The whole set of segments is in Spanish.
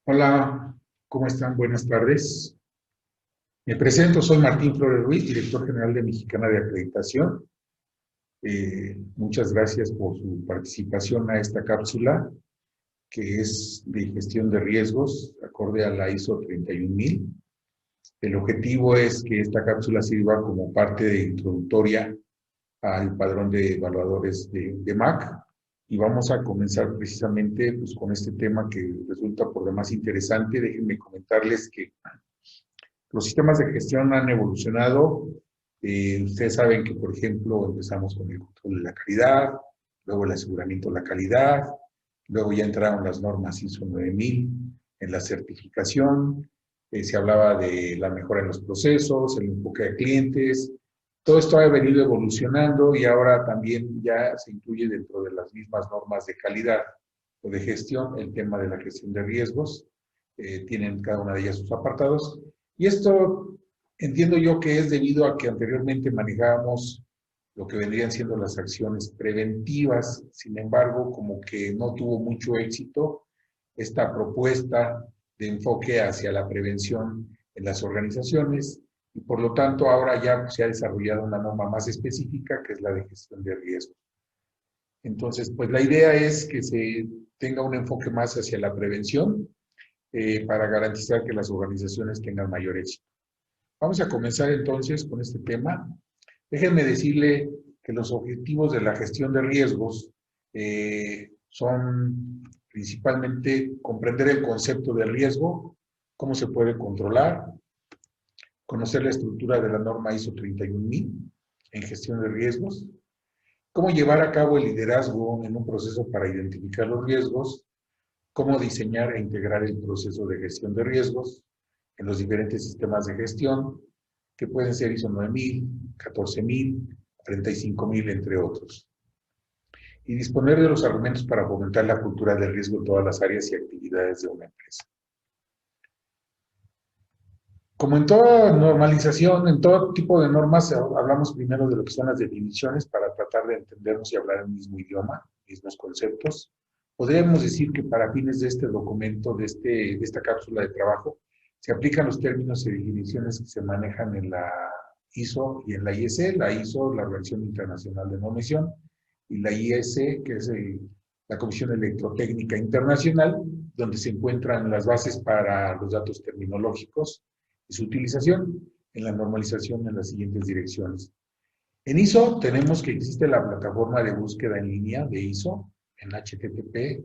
Hola, ¿cómo están? Buenas tardes. Me presento, soy Martín Flores Ruiz, director general de Mexicana de Acreditación. Muchas gracias por su participación a esta cápsula, que es de gestión de riesgos, acorde a la ISO 31000. El objetivo es que esta cápsula sirva como parte de introductoria al padrón de evaluadores de MAC. Y vamos a comenzar precisamente pues, con este tema que resulta por demás interesante. Déjenme comentarles que los sistemas de gestión han evolucionado. Ustedes saben que, por ejemplo, empezamos con el control de la calidad, luego el aseguramiento de la calidad, luego ya entraron las normas ISO 9000 en la certificación, se hablaba de la mejora en los procesos, el enfoque de clientes. Todo esto ha venido evolucionando y ahora también ya se incluye dentro de las mismas normas de calidad o de gestión el tema de la gestión de riesgos. Tienen cada una de ellas sus apartados. Y esto entiendo yo que es debido a que anteriormente manejábamos lo que vendrían siendo las acciones preventivas. Sin embargo, como que no tuvo mucho éxito esta propuesta de enfoque hacia la prevención en las organizaciones y por lo tanto ahora ya se ha desarrollado una norma más específica que es la de gestión de riesgos. Entonces, pues la idea es que se tenga un enfoque más hacia la prevención para garantizar que las organizaciones tengan mayor éxito. Vamos a comenzar entonces con este tema. Déjenme decirle que los objetivos de la gestión de riesgos son principalmente comprender el concepto de riesgo, cómo se puede controlar, conocer la estructura de la norma ISO 31000 en gestión de riesgos, cómo llevar a cabo el liderazgo en un proceso para identificar los riesgos, cómo diseñar e integrar el proceso de gestión de riesgos en los diferentes sistemas de gestión, que pueden ser ISO 9000, 14000, 35000, entre otros. Y disponer de los argumentos para fomentar la cultura del riesgo en todas las áreas y actividades de una empresa. Como en toda normalización, en todo tipo de normas, hablamos primero de lo que son las definiciones para tratar de entendernos y hablar el mismo idioma, mismos conceptos. Podríamos decir que para fines de este documento, de esta cápsula de trabajo, se aplican los términos y definiciones que se manejan en la ISO y en la IEC. La ISO, la Organización Internacional de Normación, y la IEC, que es la Comisión Electrotécnica Internacional, donde se encuentran las bases para los datos terminológicos y su utilización en la normalización en las siguientes direcciones. En ISO tenemos que existe la plataforma de búsqueda en línea de ISO en http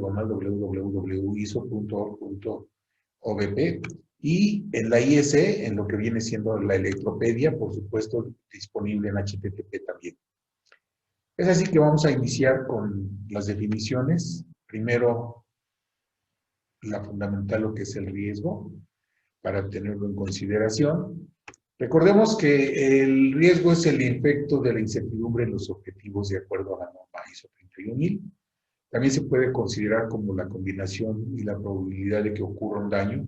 www.iso.org.ovp y en la IEC, en lo que viene siendo la electropedia, por supuesto, disponible en http también. Es así que vamos a iniciar con las definiciones. Primero, la fundamental, lo que es el riesgo, para tenerlo en consideración. Recordemos que el riesgo es el efecto de la incertidumbre en los objetivos de acuerdo a la norma ISO 31000. También se puede considerar como la combinación y la probabilidad de que ocurra un daño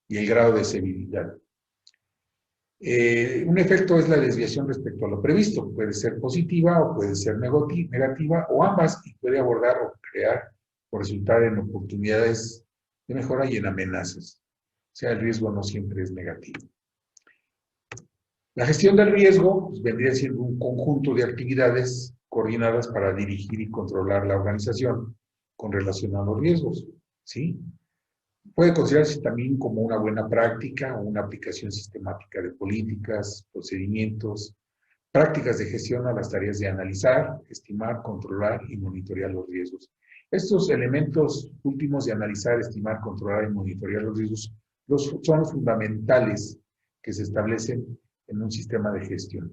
y el grado de severidad. Un efecto es la desviación respecto a lo previsto. Puede ser positiva o puede ser negativa o ambas, y puede abordar o crear o resultar en oportunidades de mejora y en amenazas. O sea, el riesgo no siempre es negativo. La gestión del riesgo pues, vendría siendo un conjunto de actividades coordinadas para dirigir y controlar la organización con relación a los riesgos, ¿sí? Puede considerarse también como una buena práctica o una aplicación sistemática de políticas, procedimientos, prácticas de gestión a las tareas de analizar, estimar, controlar y monitorear los riesgos. Estos elementos últimos de analizar, estimar, controlar y monitorear los riesgos son los fundamentales que se establecen en un sistema de gestión.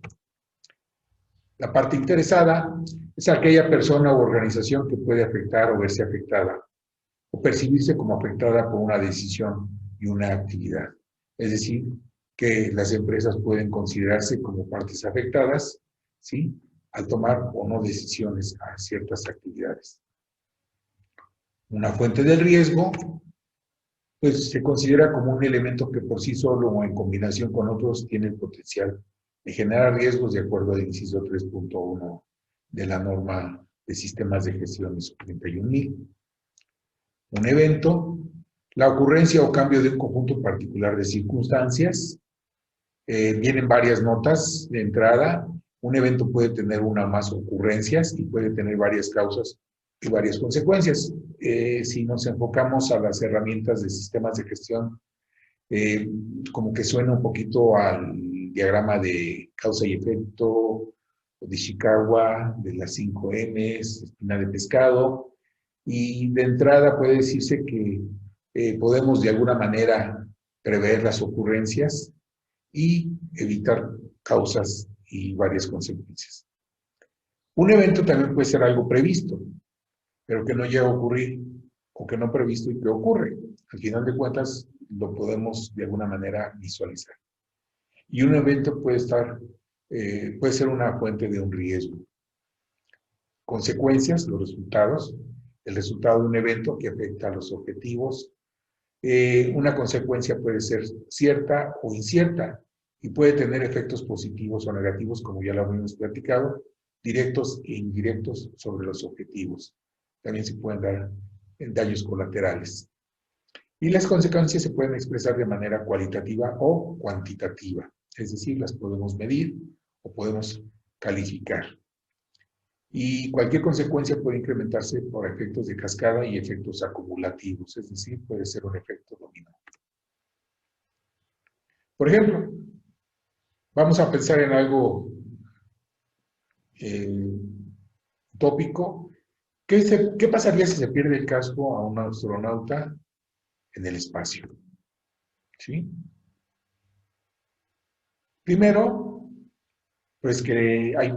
La parte interesada es aquella persona u organización que puede afectar o verse afectada o percibirse como afectada por una decisión y una actividad. Es decir, que las empresas pueden considerarse como partes afectadas, ¿sí?, al tomar o no decisiones a ciertas actividades. Una fuente del riesgo, pues se considera como un elemento que por sí solo o en combinación con otros tiene el potencial de generar riesgos de acuerdo al inciso 3.1 de la norma de sistemas de gestión ISO 31000. Un evento, la ocurrencia o cambio de un conjunto particular de circunstancias. Vienen varias notas de entrada. Un evento puede tener una o más ocurrencias y puede tener varias causas y varias consecuencias. Si nos enfocamos a las herramientas de sistemas de gestión, como que suena un poquito al diagrama de causa y efecto de Ishikawa, de las 5 M's, espina de pescado, y de entrada puede decirse que podemos de alguna manera prever las ocurrencias y evitar causas y varias consecuencias. Un evento también puede ser algo previsto, pero que no llega a ocurrir, o que no previsto y que ocurre. Al final de cuentas, lo podemos de alguna manera visualizar. Y un evento puede ser una fuente de un riesgo. Consecuencias, los resultados, el resultado de un evento que afecta a los objetivos. Una consecuencia puede ser cierta o incierta y puede tener efectos positivos o negativos, como ya lo habíamos platicado, directos e indirectos sobre los objetivos. También se pueden dar daños colaterales. Y las consecuencias se pueden expresar de manera cualitativa o cuantitativa, es decir, las podemos medir o podemos calificar. Y cualquier consecuencia puede incrementarse por efectos de cascada y efectos acumulativos, es decir, puede ser un efecto dominó. Por ejemplo, vamos a pensar en algo tópico. ¿Qué pasaría si se pierde el casco a un astronauta en el espacio? ¿Sí? Primero, pues que hay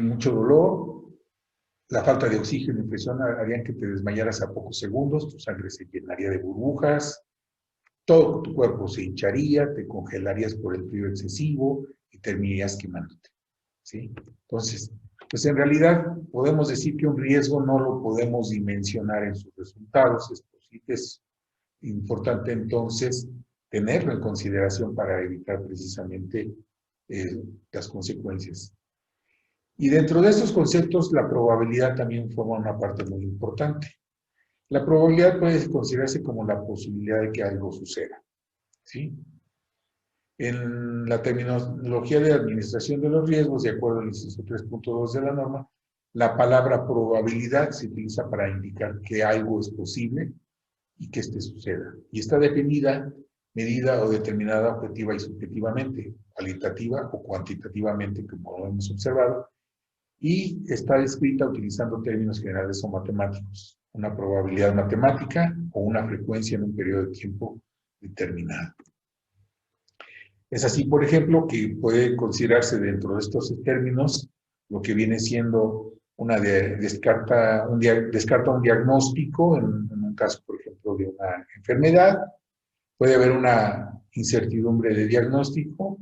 mucho dolor, la falta de oxígeno y presión harían que te desmayaras a pocos segundos, tu sangre se llenaría de burbujas, todo tu cuerpo se hincharía, te congelarías por el frío excesivo y terminarías quemándote. ¿Sí? Entonces, pues en realidad podemos decir que un riesgo no lo podemos dimensionar en sus resultados. Es importante entonces tenerlo en consideración para evitar precisamente las consecuencias. Y dentro de estos conceptos, la probabilidad también forma una parte muy importante. La probabilidad puede considerarse como la posibilidad de que algo suceda, ¿sí? En la terminología de administración de los riesgos, de acuerdo al inciso 3.2 de la norma, la palabra probabilidad se utiliza para indicar que algo es posible y que éste suceda. Y está definida, medida o determinada objetiva y subjetivamente, cualitativa o cuantitativamente, como lo hemos observado, y está descrita utilizando términos generales o matemáticos, una probabilidad matemática o una frecuencia en un periodo de tiempo determinado. Es así, por ejemplo, que puede considerarse dentro de estos términos lo que viene siendo descarta un diagnóstico en un caso, por ejemplo, de una enfermedad. Puede haber una incertidumbre de diagnóstico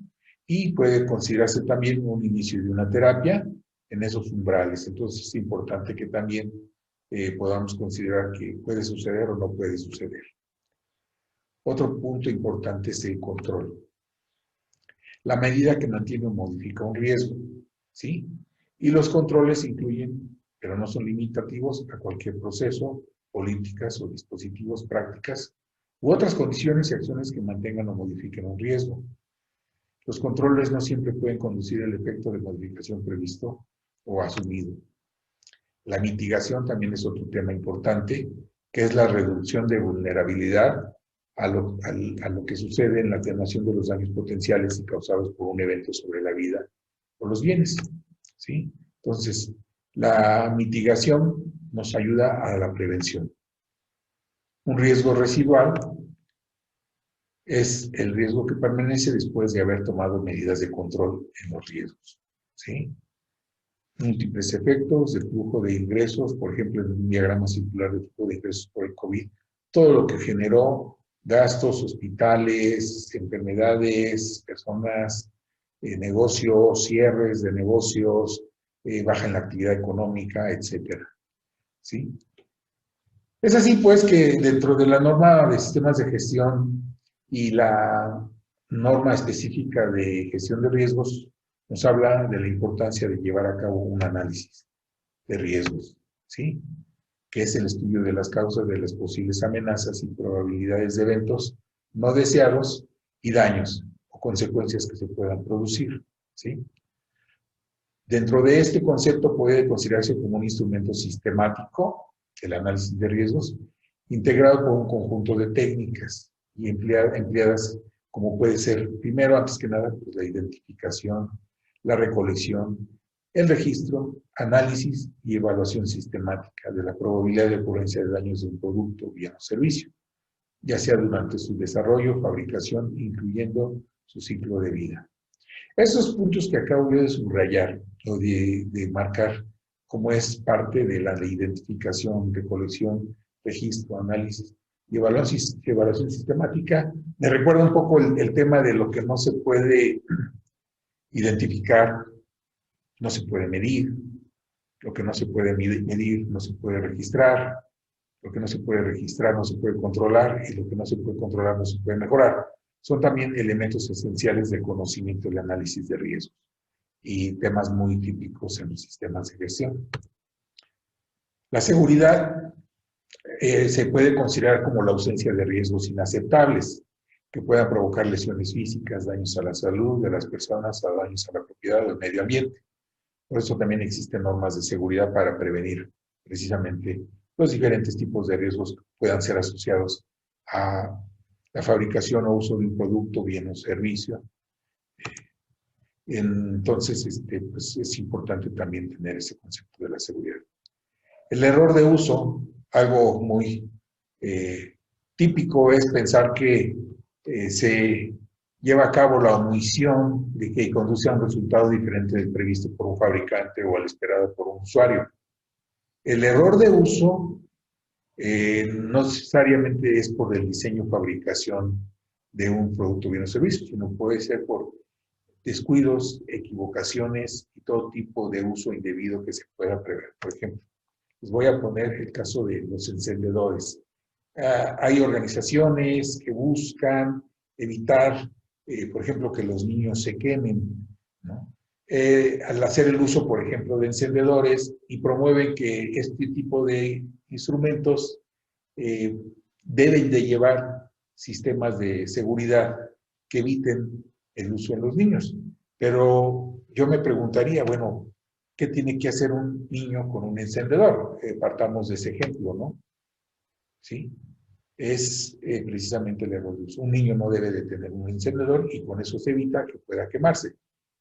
y puede considerarse también un inicio de una terapia en esos umbrales. Entonces es importante que también podamos considerar que puede suceder o no puede suceder. Otro punto importante es el control. La medida que mantiene o modifica un riesgo, ¿sí? Y los controles incluyen, pero no son limitativos, a cualquier proceso, políticas o dispositivos, prácticas u otras condiciones y acciones que mantengan o modifiquen un riesgo. Los controles no siempre pueden conducir al efecto de modificación previsto o asumido. La mitigación también es otro tema importante, que es la reducción de vulnerabilidad a lo que sucede en la atenuación de los daños potenciales y causados por un evento sobre la vida o los bienes, ¿sí? Entonces, la mitigación nos ayuda a la prevención. Un riesgo residual es el riesgo que permanece después de haber tomado medidas de control en los riesgos, ¿sí? Múltiples efectos de flujo de ingresos, por ejemplo, en un diagrama circular de flujo de ingresos por el COVID, todo lo que generó gastos, hospitales, enfermedades, personas, negocios, cierres de negocios, baja en la actividad económica, etcétera, ¿sí? Es así, pues, que dentro de la norma de sistemas de gestión y la norma específica de gestión de riesgos, nos habla de la importancia de llevar a cabo un análisis de riesgos, ¿sí? que es el estudio de las causas de las posibles amenazas y probabilidades de eventos no deseados y daños o consecuencias que se puedan producir, ¿sí? Dentro de este concepto puede considerarse como un instrumento sistemático, el análisis de riesgos, integrado por un conjunto de técnicas y empleadas como puede ser, primero, antes que nada, pues, la identificación, la recolección, el registro, análisis y evaluación sistemática de la probabilidad de ocurrencia de daños de un producto, bien o servicio, ya sea durante su desarrollo, fabricación, incluyendo su ciclo de vida. Esos puntos que acabo yo de subrayar o de marcar como es parte de la de identificación, recolección, registro, análisis y evaluación sistemática, me recuerda un poco el tema de lo que no se puede identificar, no se puede medir, lo que no se puede medir no se puede registrar, lo que no se puede registrar no se puede controlar y lo que no se puede controlar no se puede mejorar. Son también elementos esenciales del conocimiento y el análisis de riesgos y temas muy típicos en los sistemas de gestión. La seguridad se puede considerar como la ausencia de riesgos inaceptables que puedan provocar lesiones físicas, daños a la salud de las personas, a daños a la propiedad o al medio ambiente. Por eso también existen normas de seguridad para prevenir precisamente los diferentes tipos de riesgos que puedan ser asociados a la fabricación o uso de un producto, bien o servicio. Entonces, pues es importante también tener ese concepto de la seguridad. El error de uso, algo muy típico, es pensar que se lleva a cabo la omisión de que conduce a un resultado diferente del previsto por un fabricante o al esperado por un usuario. El error de uso no necesariamente es por el diseño o fabricación de un producto, bien o servicio, sino puede ser por descuidos, equivocaciones y todo tipo de uso indebido que se pueda prever. Por ejemplo, les voy a poner el caso de los encendedores. Hay organizaciones que buscan evitar, por ejemplo, que los niños se quemen, ¿no? Al hacer el uso, por ejemplo, de encendedores y promueven que este tipo de instrumentos deben de llevar sistemas de seguridad que eviten el uso en los niños. Pero yo me preguntaría, bueno, ¿qué tiene que hacer un niño con un encendedor? Partamos de ese ejemplo, ¿no? ¿Sí? Es precisamente el error de uso. Un niño no debe de tener un encendedor y con eso se evita que pueda quemarse.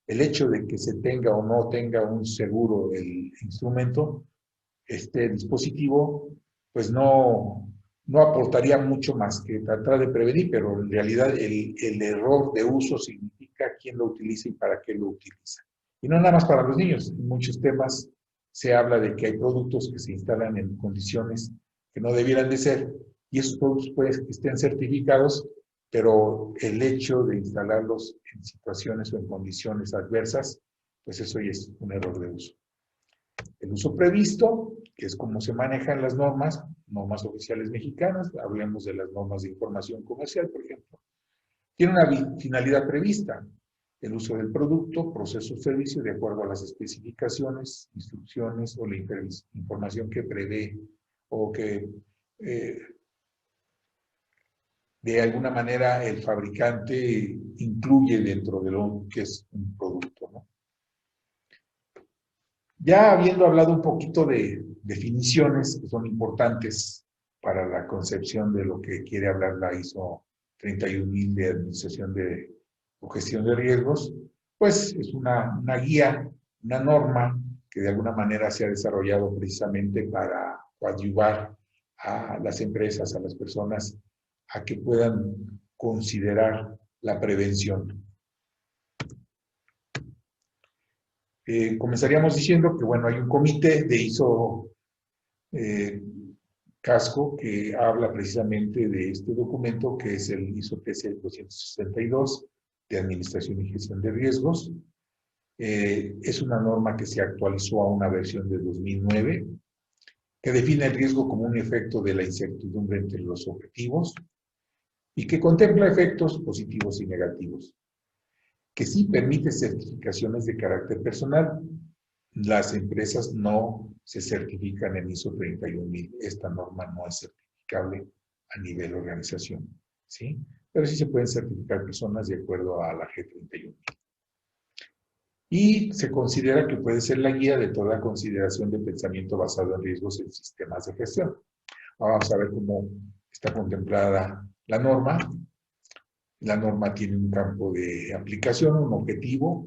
El hecho de que se tenga o no tenga un seguro el instrumento, este dispositivo, pues no aportaría mucho más que tratar de prevenir, pero en realidad el error de uso significa quién lo utiliza y para qué lo utiliza. Y no nada más para los niños. En muchos temas se habla de que hay productos que se instalan en condiciones que no debieran de ser, y esos productos pueden que estén certificados, pero el hecho de instalarlos en situaciones o en condiciones adversas, pues eso ya es un error de uso. El uso previsto, que es como se manejan las normas oficiales mexicanas, hablemos de las normas de información comercial, por ejemplo, tiene una finalidad prevista, el uso del producto, proceso o servicio de acuerdo a las especificaciones, instrucciones o la información que prevé o que de alguna manera el fabricante incluye dentro de lo que es un producto, ¿no? Ya habiendo hablado un poquito de definiciones que son importantes para la concepción de lo que quiere hablar la ISO 31000 de administración o gestión de riesgos, pues es una guía, una norma que de alguna manera se ha desarrollado precisamente para coadyuvar a las empresas, a las personas, a que puedan considerar la prevención. Comenzaríamos diciendo que, bueno, hay un comité de ISO Casco que habla precisamente de este documento, que es el ISO TC 262 de Administración y Gestión de Riesgos. Es una norma que se actualizó a una versión de 2009, que define el riesgo como un efecto de la incertidumbre entre los objetivos y que contempla efectos positivos y negativos, que sí permite certificaciones de carácter personal. Las empresas no se certifican en ISO 31000. Esta norma no es certificable a nivel organización, ¿sí? Pero sí se pueden certificar personas de acuerdo a la G31000. Y se considera que puede ser la guía de toda consideración de pensamiento basado en riesgos en sistemas de gestión. Ahora vamos a ver cómo está contemplada la norma. La norma tiene un campo de aplicación, un objetivo,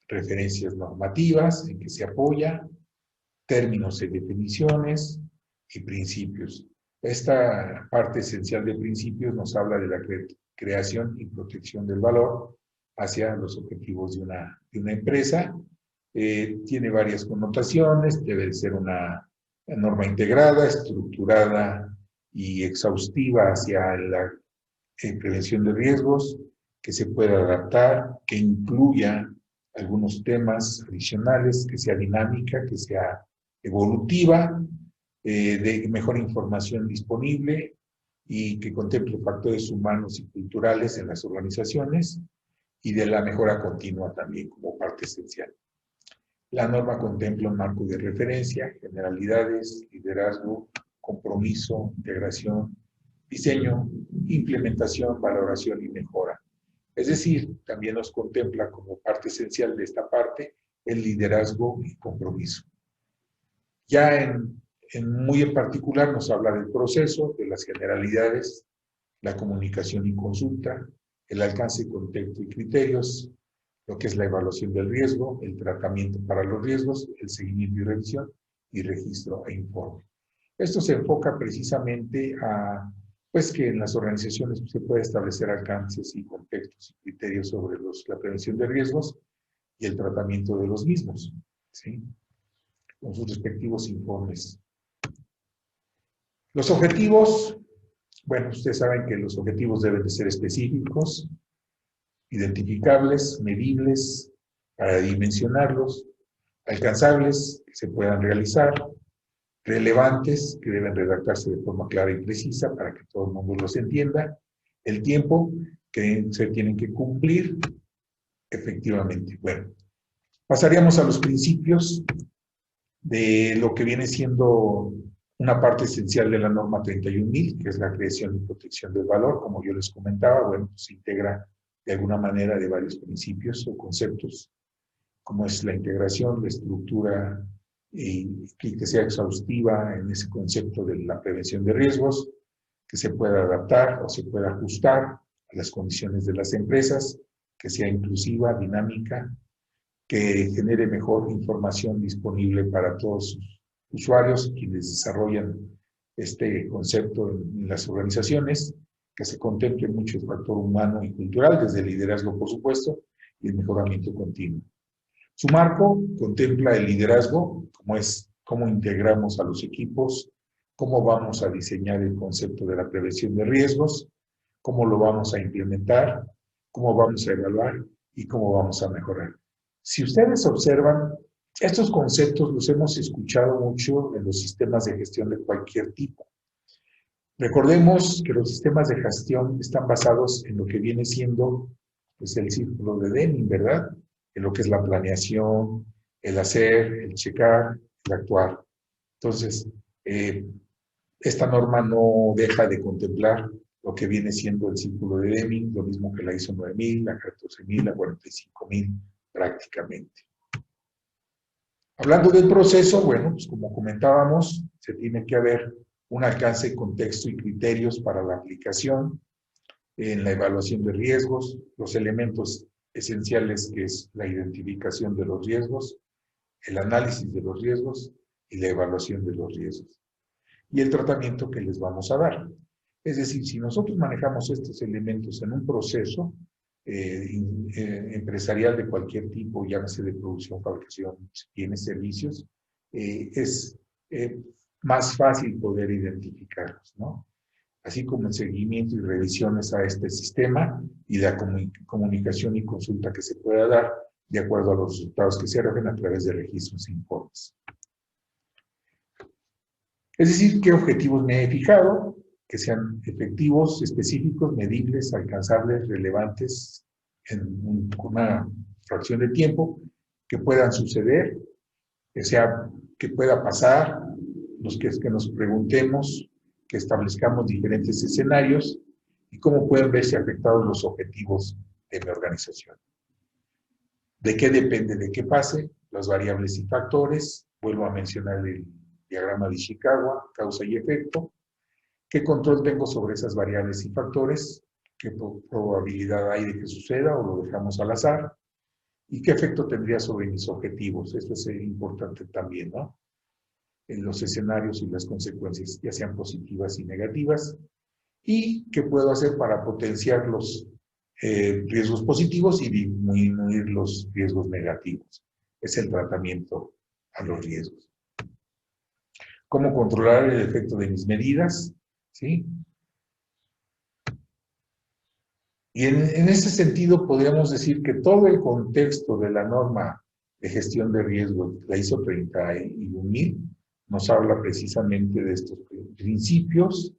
referencias normativas en que se apoya, términos y definiciones y principios. Esta parte esencial de principios nos habla de la creación y protección del valor hacia los objetivos de una empresa. Tiene varias connotaciones, debe ser una norma integrada, estructurada y exhaustiva hacia la prevención de riesgos, que se pueda adaptar, que incluya algunos temas adicionales, que sea dinámica, que sea evolutiva, de mejor información disponible y que contemple factores humanos y culturales en las organizaciones y de la mejora continua también como parte esencial. La norma contempla un marco de referencia, generalidades, liderazgo, compromiso, integración, diseño, implementación, valoración y mejora. Es decir, también nos contempla como parte esencial de esta parte el liderazgo y compromiso. Ya muy en particular nos habla del proceso, de las generalidades, la comunicación y consulta, el alcance, contexto y criterios, lo que es la evaluación del riesgo, el tratamiento para los riesgos, el seguimiento y revisión, y registro e informe. Esto se enfoca precisamente a, pues, que en las organizaciones se puede establecer alcances y contextos y criterios sobre la prevención de riesgos y el tratamiento de los mismos, ¿sí? Con sus respectivos informes. Los objetivos, bueno, ustedes saben que los objetivos deben de ser específicos, identificables, medibles, para dimensionarlos, alcanzables, que se puedan realizar, relevantes, que deben redactarse de forma clara y precisa para que todo el mundo los entienda, el tiempo que se tienen que cumplir efectivamente. Bueno, pasaríamos a los principios de lo que viene siendo una parte esencial de la norma 31000, que es la creación y protección del valor. Como yo les comentaba, bueno, pues se integra de alguna manera de varios principios o conceptos, como es la integración, la estructura, y que sea exhaustiva en ese concepto de la prevención de riesgos, que se pueda adaptar o se pueda ajustar a las condiciones de las empresas, que sea inclusiva, dinámica, que genere mejor información disponible para todos sus usuarios, quienes desarrollan este concepto en las organizaciones, que se contemple mucho el factor humano y cultural, desde el liderazgo, por supuesto, y el mejoramiento continuo. Su marco contempla el liderazgo, como es cómo integramos a los equipos, cómo vamos a diseñar el concepto de la prevención de riesgos, cómo lo vamos a implementar, cómo vamos a evaluar y cómo vamos a mejorar. Si ustedes observan, estos conceptos los hemos escuchado mucho en los sistemas de gestión de cualquier tipo. Recordemos que los sistemas de gestión están basados en lo que viene siendo, pues, el círculo de Deming, ¿verdad? En lo que es la planeación, el hacer, el checar, el actuar. Entonces, esta norma no deja de contemplar lo que viene siendo el círculo de Deming, lo mismo que la ISO 9000, la 14000, la 45000, prácticamente. Hablando del proceso, bueno, pues como comentábamos, se tiene que haber un alcance, contexto y criterios para la aplicación, en la evaluación de riesgos, los elementos esenciales que es la identificación de los riesgos, el análisis de los riesgos y la evaluación de los riesgos. Y el tratamiento que les vamos a dar. Es decir, si nosotros manejamos estos elementos en un proceso empresarial de cualquier tipo, llámese de producción, fabricación, bienes, servicios, es más fácil poder identificarlos, ¿no? Así como el seguimiento y revisiones a este sistema y la comunicación y consulta que se pueda dar de acuerdo a los resultados que se arrojen a través de registros e informes. Es decir, ¿qué objetivos me he fijado? Que sean efectivos, específicos, medibles, alcanzables, relevantes en una fracción de tiempo, que puedan suceder, que sea que pueda pasar, que nos preguntemos, que establezcamos diferentes escenarios y cómo pueden verse afectados los objetivos de mi organización. ¿De qué depende de qué pase? Las variables y factores. Vuelvo a mencionar el diagrama de Ishikawa, causa y efecto. ¿Qué control tengo sobre esas variables y factores? ¿Qué probabilidad hay de que suceda o lo dejamos al azar? ¿Y qué efecto tendría sobre mis objetivos? Esto es importante también, ¿no? En los escenarios y las consecuencias, ya sean positivas y negativas. ¿Y qué puedo hacer para potenciar los riesgos positivos y disminuir los riesgos negativos? Es el tratamiento a los riesgos. ¿Cómo controlar el efecto de mis medidas? ¿Sí? Y en ese sentido podríamos decir que todo el contexto de la norma de gestión de riesgo, la ISO 31000, nos habla precisamente de estos principios,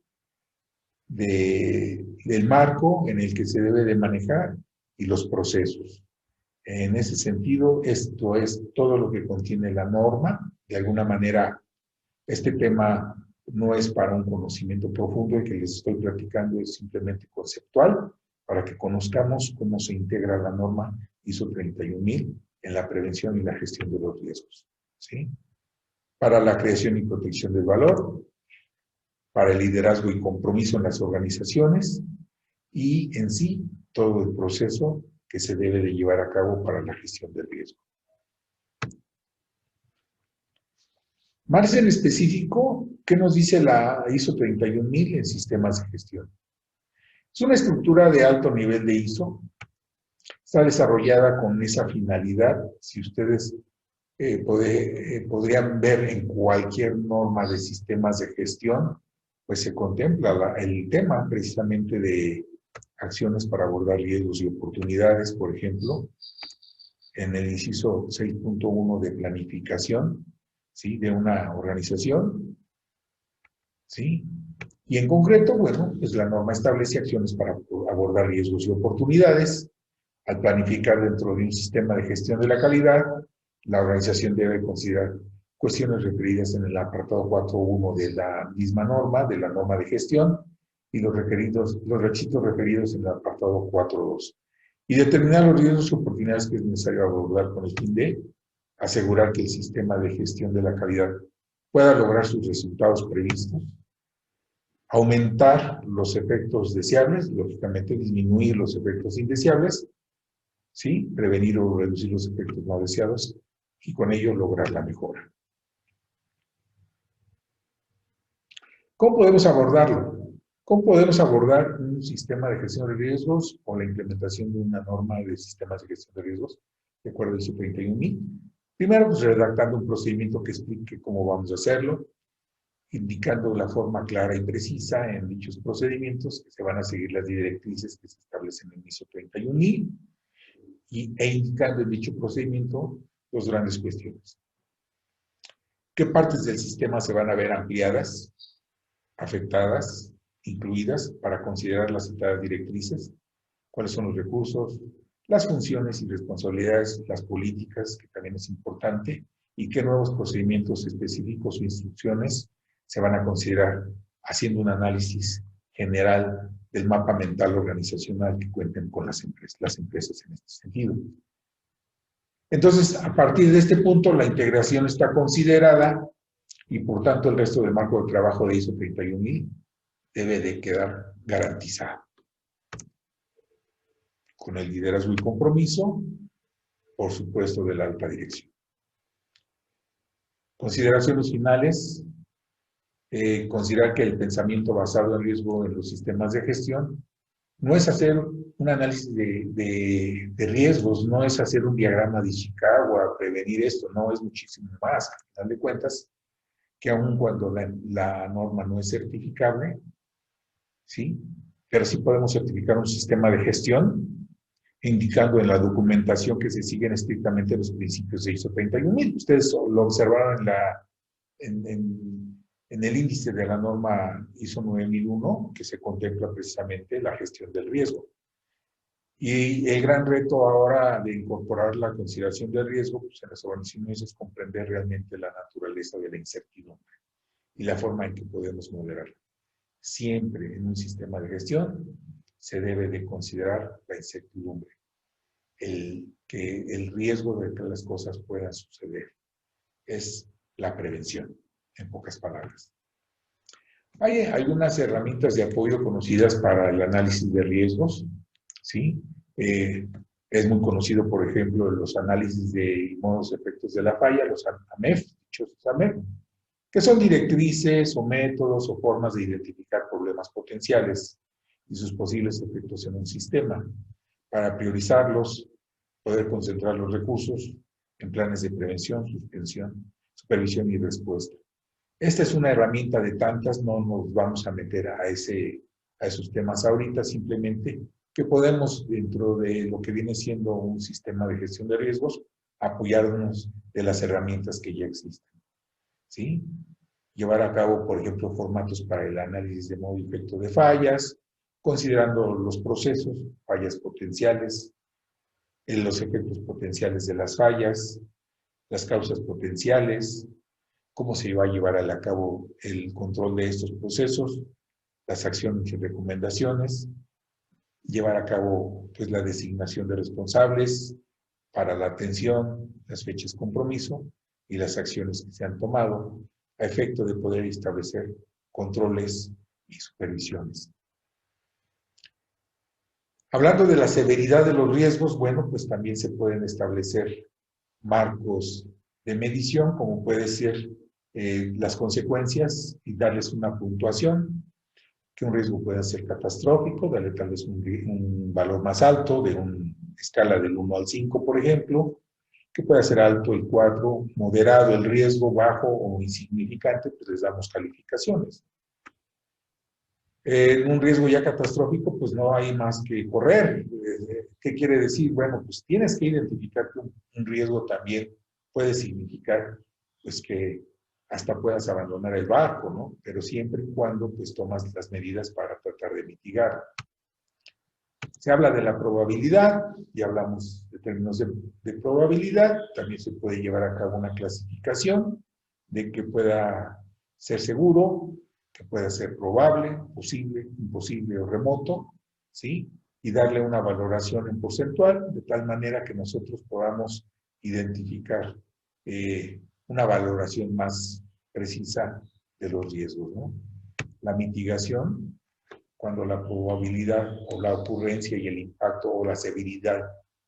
del marco en el que se debe de manejar y los procesos. En ese sentido, esto es todo lo que contiene la norma. De alguna manera, este tema no es para un conocimiento profundo, el que les estoy platicando es simplemente conceptual, para que conozcamos cómo se integra la norma ISO 31000 en la prevención y la gestión de los riesgos, ¿sí? Para la creación y protección del valor, para el liderazgo y compromiso en las organizaciones y en sí todo el proceso que se debe de llevar a cabo para la gestión del riesgo. Más en específico, ¿qué nos dice la ISO 31000 en sistemas de gestión? Es una estructura de alto nivel de ISO. Está desarrollada con esa finalidad. Si ustedes podrían ver en cualquier norma de sistemas de gestión, pues se contempla el tema precisamente de acciones para abordar riesgos y oportunidades, por ejemplo, en el inciso 6.1 de planificación, ¿sí?, de una organización, ¿sí? Y en concreto, bueno, pues la norma establece acciones para abordar riesgos y oportunidades. Al planificar dentro de un sistema de gestión de la calidad, la organización debe considerar cuestiones referidas en el apartado 4.1 de la misma norma, de la norma de gestión, y los requisitos referidos en el apartado 4.2. Y determinar los riesgos y oportunidades que es necesario abordar con el fin de asegurar que el sistema de gestión de la calidad pueda lograr sus resultados previstos, aumentar los efectos deseables, lógicamente disminuir los efectos indeseables, ¿sí?, prevenir o reducir los efectos no deseados y con ello lograr la mejora. ¿Cómo podemos abordarlo? ¿Cómo podemos abordar un sistema de gestión de riesgos o la implementación de una norma de sistemas de gestión de riesgos de acuerdo al ISO 31000? Primero, pues redactando un procedimiento que explique cómo vamos a hacerlo, indicando la forma clara y precisa en dichos procedimientos que se van a seguir las directrices que se establecen en ISO 31000 e indicando en dicho procedimiento dos grandes cuestiones. ¿Qué partes del sistema se van a ver ampliadas, afectadas, incluidas para considerar las citadas directrices? ¿Cuáles son los recursos, las funciones y responsabilidades, las políticas, que también es importante, y qué nuevos procedimientos específicos o instrucciones se van a considerar, haciendo un análisis general del mapa mental organizacional que cuenten con las empresas en este sentido? Entonces, a partir de este punto, la integración está considerada y, por tanto, el resto del marco de trabajo de ISO 31000 debe de quedar garantizado. Con el liderazgo y compromiso, por supuesto, de la alta dirección. Consideraciones finales. Considerar que el pensamiento basado en riesgo en los sistemas de gestión no es hacer un análisis de riesgos, no es hacer un diagrama de Ishikawa, prevenir esto, no, es muchísimo más. Al final de cuentas, que aun cuando la norma no es certificable, ¿sí?, pero sí podemos certificar un sistema de gestión, indicando en la documentación que se siguen estrictamente los principios de ISO 31000. Ustedes lo observaron en el índice de la norma ISO 9001, que se contempla precisamente la gestión del riesgo. Y el gran reto ahora de incorporar la consideración del riesgo pues, en las organizaciones es comprender realmente la naturaleza de la incertidumbre y la forma en que podemos moderarla. Siempre en un sistema de gestión se debe de considerar la incertidumbre, el riesgo de que las cosas puedan suceder. Es la prevención, en pocas palabras. Hay algunas herramientas de apoyo conocidas para el análisis de riesgos, ¿sí? Es muy conocido, por ejemplo, los análisis de modos de efectos de la falla, los AMEF, dichosos AMEF, que son directrices o métodos o formas de identificar problemas potenciales y sus posibles efectos en un sistema, para priorizarlos, poder concentrar los recursos en planes de prevención, suspensión, supervisión y respuesta. Esta es una herramienta de tantas, no nos vamos a meter a esos temas ahorita, simplemente que podemos, dentro de lo que viene siendo un sistema de gestión de riesgos, apoyarnos de las herramientas que ya existen. ¿Sí? Llevar a cabo, por ejemplo, formatos para el análisis de modo y efecto de fallas, considerando los procesos, fallas potenciales, los efectos potenciales de las fallas, las causas potenciales, cómo se va a llevar a cabo el control de estos procesos, las acciones y recomendaciones, llevar a cabo pues, la designación de responsables para la atención, las fechas compromiso y las acciones que se han tomado a efecto de poder establecer controles y supervisiones. Hablando de la severidad de los riesgos, bueno, pues también se pueden establecer marcos de medición, como puede ser las consecuencias y darles una puntuación, que un riesgo pueda ser catastrófico, darle tal vez un valor más alto, de una escala del 1 al 5, por ejemplo, que pueda ser alto el 4, moderado el riesgo, bajo o insignificante, pues les damos calificaciones. En un riesgo ya catastrófico, pues no hay más que correr. ¿Qué quiere decir? Bueno, pues tienes que identificar que un riesgo también puede significar, pues que hasta puedas abandonar el barco, ¿no? Pero siempre y cuando, pues tomas las medidas para tratar de mitigar. Se habla de la probabilidad, ya hablamos de términos de probabilidad, también se puede llevar a cabo una clasificación de que pueda ser seguro, que pueda ser probable, posible, imposible o remoto, ¿sí? Y darle una valoración en porcentual, de tal manera que nosotros podamos identificar una valoración más precisa de los riesgos, ¿no? La mitigación, cuando la probabilidad o la ocurrencia y el impacto o la severidad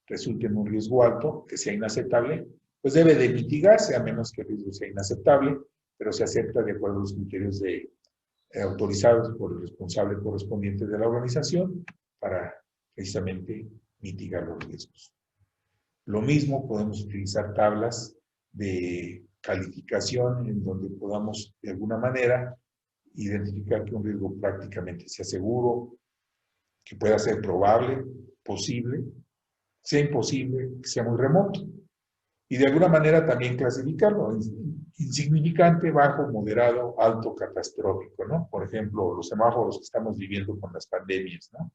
resulte en un riesgo alto, que sea inaceptable, pues debe de mitigarse a menos que el riesgo sea inaceptable, pero se acepta de acuerdo a los criterios autorizados por el responsable correspondiente de la organización para precisamente mitigar los riesgos. Lo mismo, podemos utilizar tablas de calificación en donde podamos de alguna manera identificar que un riesgo prácticamente sea seguro, que pueda ser probable, posible, sea imposible, que sea muy remoto. Y de alguna manera también clasificarlo, insignificante, bajo, moderado, alto, catastrófico, ¿no? Por ejemplo, los semáforos que estamos viviendo con las pandemias, ¿no?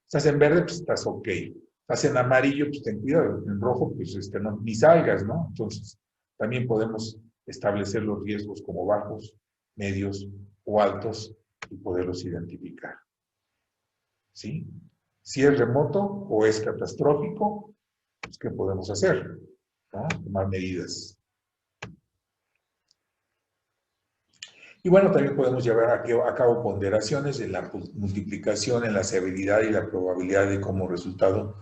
Estás en verde, pues estás ok. Estás en amarillo, pues ten cuidado. En rojo, pues no, ni salgas, ¿no? Entonces, también podemos establecer los riesgos como bajos, medios o altos y poderlos identificar. ¿Sí? Si es remoto o es catastrófico, pues, ¿qué podemos hacer? ¿No? Tomar medidas. Y bueno, también podemos llevar a cabo ponderaciones en la multiplicación, en la severidad y la probabilidad de como resultado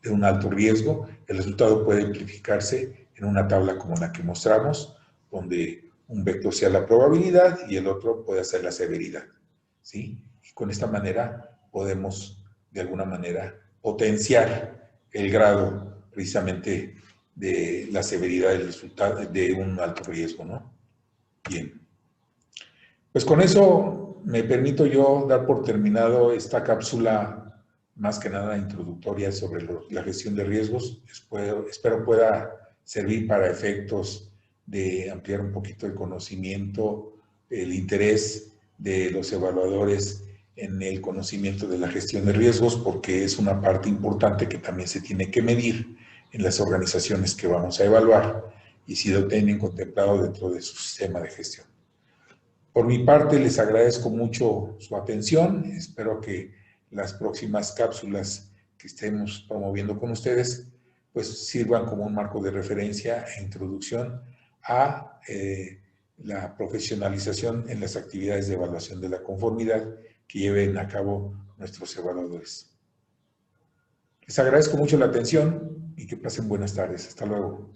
de un alto riesgo. El resultado puede amplificarse en una tabla como la que mostramos, donde un vector sea la probabilidad y el otro puede ser la severidad. ¿Sí? Y con esta manera podemos, de alguna manera, potenciar el grado precisamente de la severidad del resultado de un alto riesgo, ¿no? Bien. Pues con eso me permito yo dar por terminado esta cápsula, más que nada introductoria sobre la gestión de riesgos. Espero pueda servir para efectos de ampliar un poquito el conocimiento, el interés de los evaluadores en el conocimiento de la gestión de riesgos, porque es una parte importante que también se tiene que medir en las organizaciones que vamos a evaluar y si lo tienen contemplado dentro de su sistema de gestión. Por mi parte, les agradezco mucho su atención. Espero que las próximas cápsulas que estemos promoviendo con ustedes pues sirvan como un marco de referencia e introducción a la profesionalización en las actividades de evaluación de la conformidad que lleven a cabo nuestros evaluadores. Les agradezco mucho la atención y que pasen buenas tardes. Hasta luego.